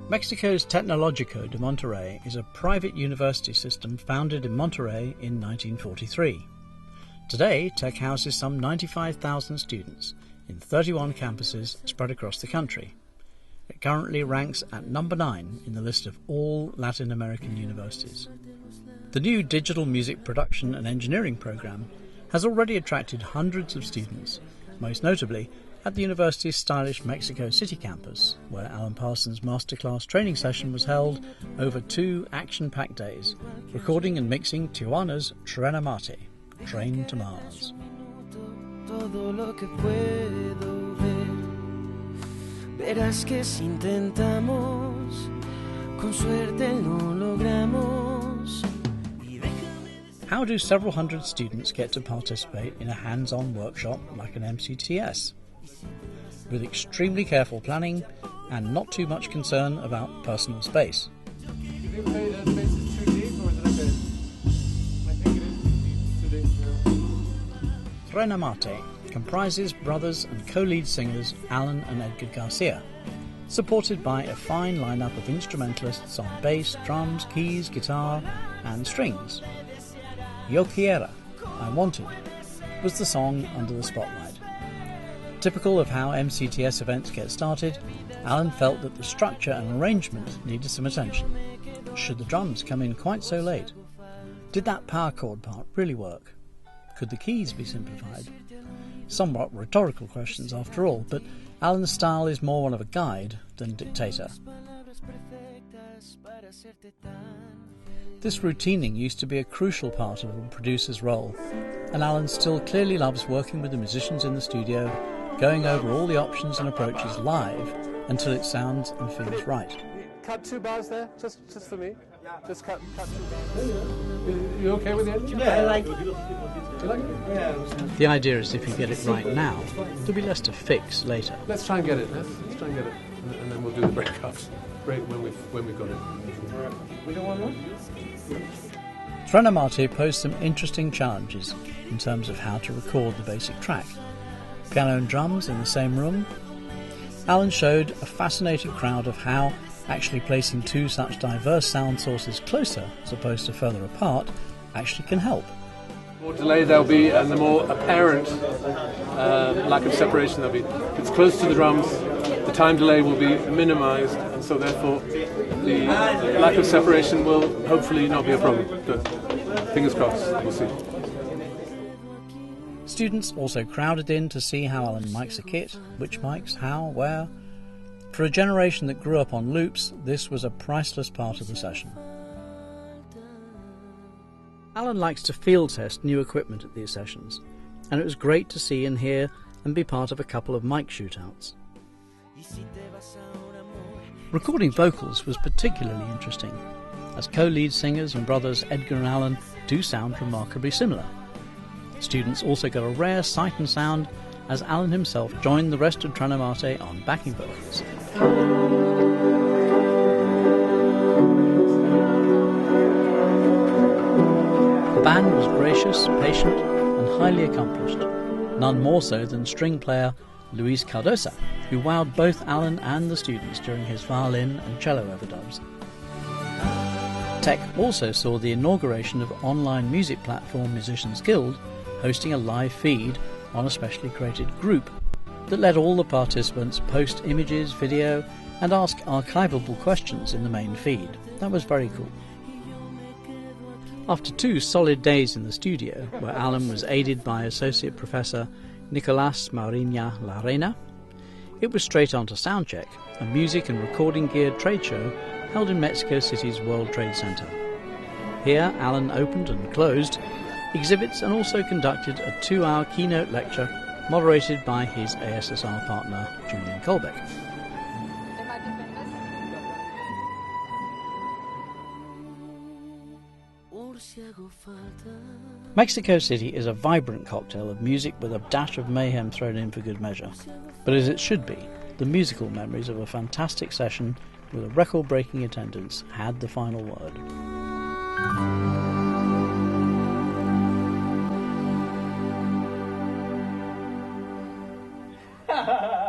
Mexico's Tecnológico de Monterrey is a private university system founded in Monterrey in 1943. Today, TEC houses some 95,000 students in 31 campuses spread across the country. It currently ranks at number 9 in the list of all Latin American universities. The new digital music production and engineering program has already attracted hundreds of students, most notably at the university's stylish Mexico City campus, where Alan Parsons' masterclass training session was held over 2 action-packed days, recording and mixing Tijuana's Tren a Marte, Train to Mars. Verás que si intentamos, con suerte lo logramos. How do several hundred students get to participate in a hands-on workshop like an MCTS? With extremely careful planning and not too much concern about personal space. Tren a Marte comprises brothers and co-lead singers Alan and Edgar Garcia, supported by a fine lineup of instrumentalists on bass, drums, keys, guitar and strings. Yo Quiera, I Wanted, was the song under the spotlight. Typical of how MCTS events get started, Alan felt that the structure and arrangement needed some attention. Should the drums come in quite so late? Did that power chord part really work? Could the keys be simplified? Somewhat rhetorical questions after all, but Alan's style is more one of a guide than dictator. This routining used to be a crucial part of a producer's role, and Alan still clearly loves working with the musicians in the studio, going over all the options and approaches live until it sounds and feels right. Cut 2 bars there, just for me. Just cut 2 bars. You okay with it? Yeah, I like it. You like it? Yeah. The idea is if you get it right now, there'll be less to fix later. Let's try and get it. Let's try and get it, and then we'll do the break-ups. Break when we've got it. We don't want one? Tren a Marte posed some interesting challenges in terms of how to record the basic track. Piano and drums in the same room. Alan showed a fascinated crowd of how actually placing 2 such diverse sound sources closer as opposed to further apart actually can help. The more delay there'll be and the more apparent lack of separation there'll be. If it's close to the drums, the time delay will be minimized, and so therefore the lack of separation will hopefully not be a problem. But fingers crossed, we'll see. Students also crowded in to see how Alan mics a kit, which mics, how, where. For a generation that grew up on loops, this was a priceless part of the session. Alan likes to field test new equipment at these sessions, and it was great to see and hear and be part of a couple of mic shootouts. Recording vocals was particularly interesting, as co-lead singers and brothers Edgar and Alan do sound remarkably similar. Students also got a rare sight and sound as Alan himself joined the rest of Tren a Marte on backing vocals. The band was gracious, patient and highly accomplished, none more so than string player Luis Cardosa, who wowed both Alan and the students during his violin and cello overdubs. TEC also saw the inauguration of online music platform Musicians Guild hosting a live feed on a specially created group that let all the participants post images, video and ask archivable questions in the main feed. That was very cool. After 2 solid days in the studio, where Alan was aided by Associate Professor Nicolás Mauriña Larena, it was straight on to Soundcheck, a music and recording geared trade show held in Mexico City's World Trade Center. Here Alan opened and closed exhibits and also conducted a 2-hour keynote lecture moderated by his ASSR partner Julian Kolbeck. Mexico City is a vibrant cocktail of music with a dash of mayhem thrown in for good measure. But as it should be, the musical memories of a fantastic session with a record-breaking attendance had the final word. Ha ha ha!